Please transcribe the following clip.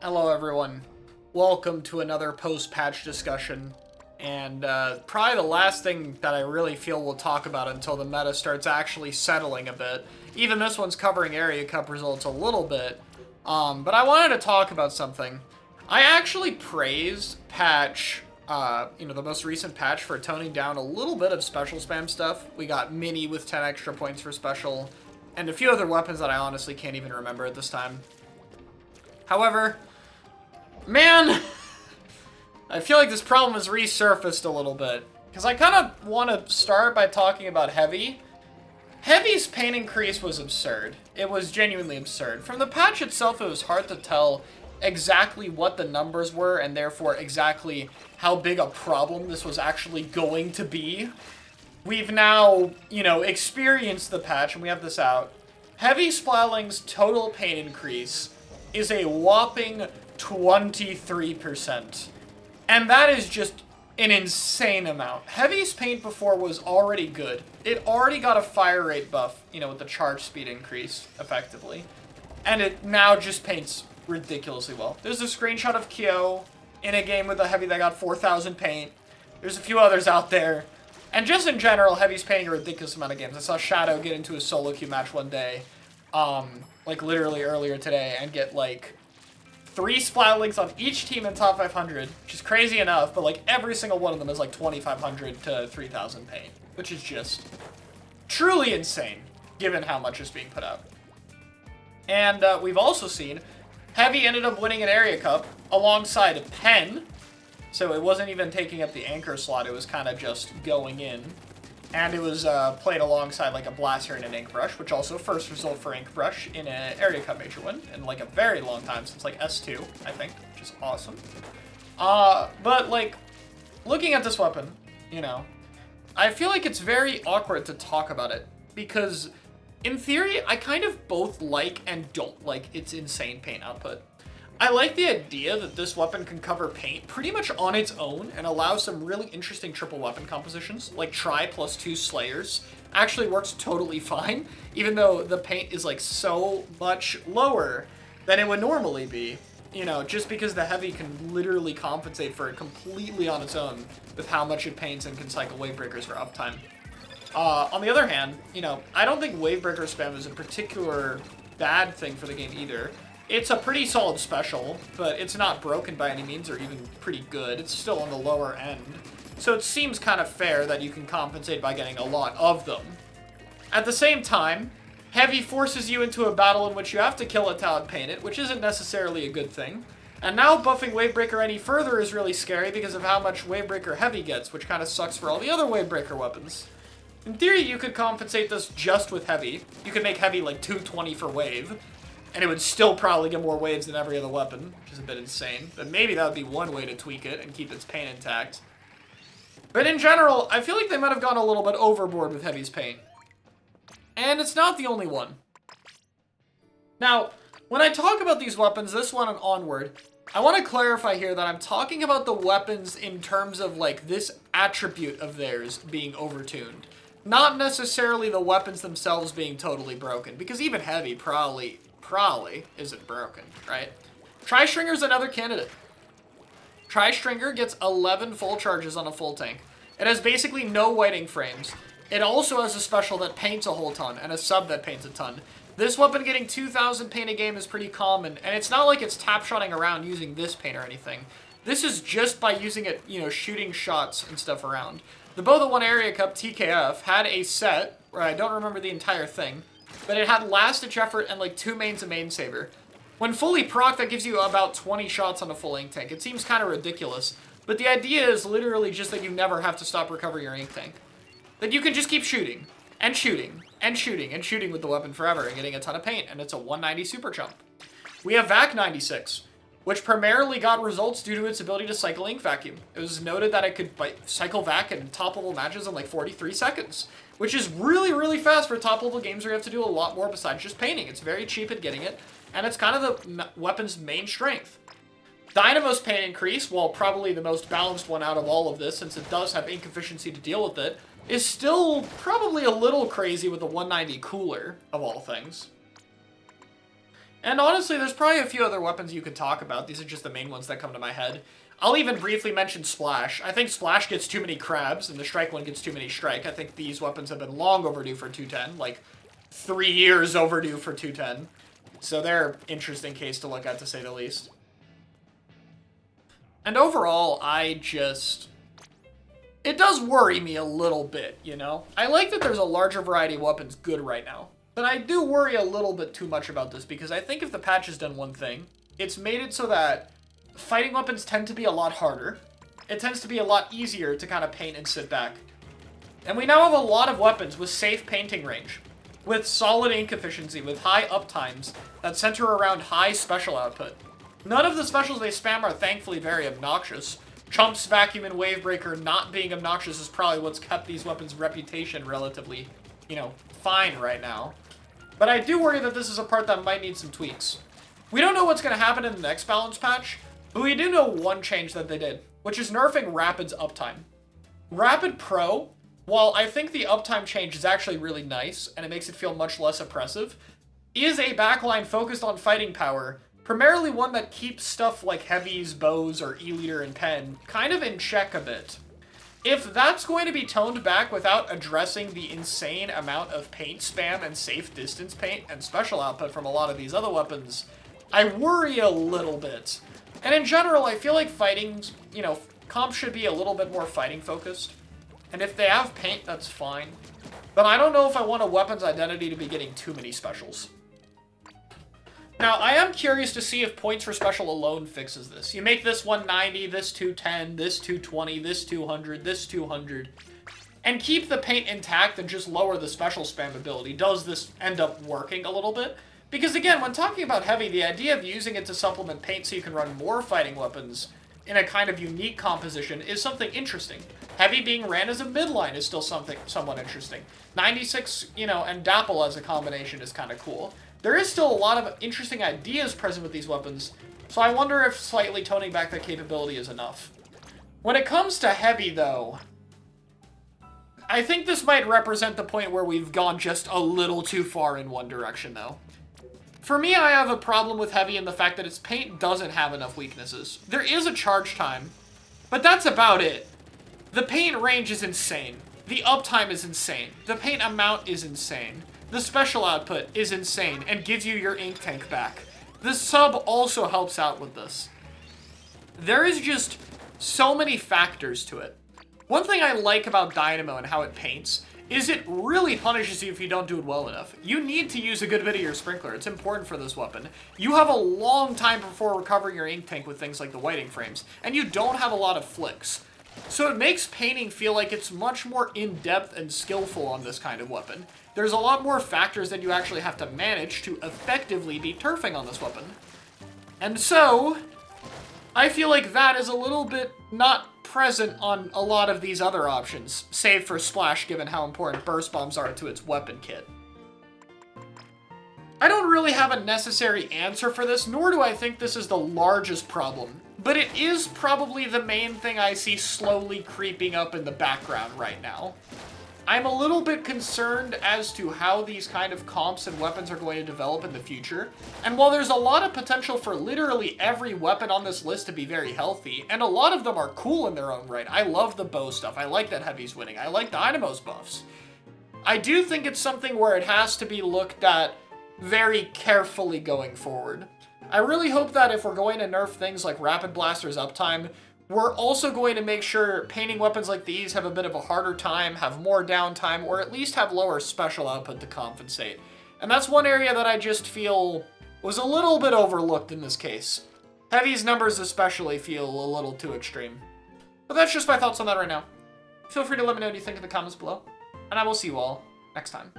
Hello everyone, welcome to another post-patch discussion, and probably the last thing that I really feel we'll talk about until the meta starts actually settling a bit. Even this one's covering Area Cup results a little bit, but I wanted to talk about something. I actually praised patch, the most recent patch for toning down a little bit of special spam stuff. We got Mini with 10 extra points for special, and a few other weapons that I honestly can't even remember at this time. However, man, I feel like this problem has resurfaced a little bit. Because I kind of want to start by talking about Heavy. Heavy's pain increase was absurd. It was genuinely absurd. From the patch itself, it was hard to tell exactly what the numbers were, and therefore exactly how big a problem this was actually going to be. We've now, experienced the patch, and we have this out. Heavy Splatling's total pain increase is a whopping 23%. And that is just an insane amount. Heavy's paint before was already good. It already got a fire rate buff, with the charge speed increase, effectively. And it now just paints ridiculously well. There's a screenshot of Kyo in a game with a Heavy that got 4,000 paint. There's a few others out there. And just in general, Heavy's painting a ridiculous amount of games. I saw Shadow get into a solo queue match one day, literally earlier today, and get, 3 Splatlinks on each team in top 500, which is crazy enough, but, every single one of them is, 2,500 to 3,000 paint, which is just truly insane, given how much is being put out. And we've also seen Heavy ended up winning an Area Cup alongside Pen, so it wasn't even taking up the anchor slot, it was kind of just going in. And it was played alongside a Blaster and an Ink Brush, which also first result for Ink Brush in an Area Cup major win in a very long time, since S2, I think, which is awesome. But looking at this weapon, I feel like it's very awkward to talk about it, because in theory, I kind of both like and don't like its insane paint output. I like the idea that this weapon can cover paint pretty much on its own and allow some really interesting triple weapon compositions, like Tri plus 2 Slayers. Actually works totally fine, even though the paint is so much lower than it would normally be. Just because the Heavy can literally compensate for it completely on its own with how much it paints and can cycle wave breakers for uptime. On the other hand, I don't think wave breaker spam is a particular bad thing for the game either. It's a pretty solid special, but it's not broken by any means or even pretty good. It's still on the lower end. So it seems kind of fair that you can compensate by getting a lot of them. At the same time, Heavy forces you into a battle in which you have to kill a Talent Painted, which isn't necessarily a good thing. And now buffing Wavebreaker any further is really scary because of how much Wavebreaker Heavy gets, which kind of sucks for all the other Wavebreaker weapons. In theory, you could compensate this just with Heavy. You could make Heavy 220 for Wave, and it would still probably get more waves than every other weapon, which is a bit insane. But maybe that would be one way to tweak it and keep its paint intact. But in general, I feel like they might have gone a little bit overboard with Heavy's paint. And it's not the only one. Now, when I talk about these weapons, this one and onward, I want to clarify here that I'm talking about the weapons in terms of this attribute of theirs being overtuned. Not necessarily the weapons themselves being totally broken, because even Heavy probably isn't broken, right? Tri-Stringer's another candidate. Tri-Stringer gets 11 full charges on a full tank. It has basically no whiting frames. It also has a special that paints a whole ton, and a sub that paints a ton. This weapon getting 2,000 paint a game is pretty common, and it's not like it's tap-shotting around using this paint or anything. This is just by using it, shooting shots and stuff around. The Bow That Won Area Cup TKF had a set, where I don't remember the entire thing, but it had last-ditch effort and 2 mains and main saver. When fully proc, that gives you about 20 shots on a full ink tank. It seems kind of ridiculous, but the idea is literally just that you never have to stop recovering your ink tank. That you can just keep shooting, and shooting, and shooting, and shooting with the weapon forever and getting a ton of paint, and it's a 190 super jump. We have VAC 96, which primarily got results due to its ability to cycle ink vacuum. It was noted that it could cycle vac in top-level matches in 43 seconds, which is really, really fast for top-level games where you have to do a lot more besides just painting. It's very cheap at getting it, and it's kind of the weapon's main strength. Dynamo's paint increase, while probably the most balanced one out of all of this, since it does have ink efficiency to deal with it, is still probably a little crazy with the 190 cooler, of all things. And honestly, there's probably a few other weapons you could talk about. These are just the main ones that come to my head. I'll even briefly mention Splash. I think Splash gets too many crabs, and the Strike one gets too many Strike. I think these weapons have been long overdue for 210, like 3 years overdue for 210. So they're an interesting case to look at, to say the least. And overall, it does worry me a little bit, you know? I like that there's a larger variety of weapons good right now. But I do worry a little bit too much about this, because I think if the patch has done one thing, it's made it so that fighting weapons tend to be a lot harder. It tends to be a lot easier to kind of paint and sit back. And we now have a lot of weapons with safe painting range, with solid ink efficiency, with high uptimes that center around high special output. None of the specials they spam are thankfully very obnoxious. Chump's Vacuum and Wavebreaker not being obnoxious is probably what's kept these weapons' reputation relatively, fine right now. But I do worry that this is a part that might need some tweaks. We don't know what's going to happen in the next balance patch, but we do know one change that they did, which is nerfing Rapid's uptime. Rapid Pro, while I think the uptime change is actually really nice, and it makes it feel much less oppressive, is a backline focused on fighting power, primarily one that keeps stuff like heavies, bows, or E-liter and pen kind of in check a bit. If that's going to be toned back without addressing the insane amount of paint spam and safe distance paint and special output from a lot of these other weapons, I worry a little bit. And in general, I feel like fighting's, comps should be a little bit more fighting focused. And if they have paint, that's fine. But I don't know if I want a weapon's identity to be getting too many specials. Now, I am curious to see if points for special alone fixes this. You make this 190, this 210, this 220, this 200, this 200, and keep the paint intact and just lower the special spam ability. Does this end up working a little bit? Because again, when talking about heavy, the idea of using it to supplement paint so you can run more fighting weapons in a kind of unique composition is something interesting. Heavy being ran as a midline is still something somewhat interesting. 96, and Dapple as a combination is kind of cool. There is still a lot of interesting ideas present with these weapons, so I wonder if slightly toning back that capability is enough. When it comes to heavy, though, I think this might represent the point where we've gone just a little too far in one direction, though. For me, I have a problem with heavy in the fact that its paint doesn't have enough weaknesses. There is a charge time, but that's about it. The paint range is insane. The uptime is insane. The paint amount is insane. The special output is insane and gives you your ink tank back. The sub also helps out with this. There is just so many factors to it. One thing I like about Dynamo and how it paints is it really punishes you if you don't do it well enough. You need to use a good bit of your sprinkler. It's important for this weapon. You have a long time before recovering your ink tank with things like the whiting frames, and you don't have a lot of flicks. So it makes painting feel like it's much more in-depth and skillful on this kind of weapon. There's a lot more factors that you actually have to manage to effectively be turfing on this weapon. And so, I feel like that is a little bit not present on a lot of these other options, save for Splash given how important burst bombs are to its weapon kit. I don't really have a necessary answer for this, nor do I think this is the largest problem, but it is probably the main thing I see slowly creeping up in the background right now. I'm a little bit concerned as to how these kind of comps and weapons are going to develop in the future, and while there's a lot of potential for literally every weapon on this list to be very healthy, and a lot of them are cool in their own right. I love the bow stuff, I like that Heavy's winning, I like Dynamo's buffs. I do think it's something where it has to be looked at very carefully going forward. I really hope that if we're going to nerf things like Rapid Blaster's uptime, we're also going to make sure painting weapons like these have a bit of a harder time, have more downtime, or at least have lower special output to compensate. And that's one area that I just feel was a little bit overlooked in this case. Heavy's numbers especially feel a little too extreme. But that's just my thoughts on that right now. Feel free to let me know what you think in the comments below, and I will see you all next time.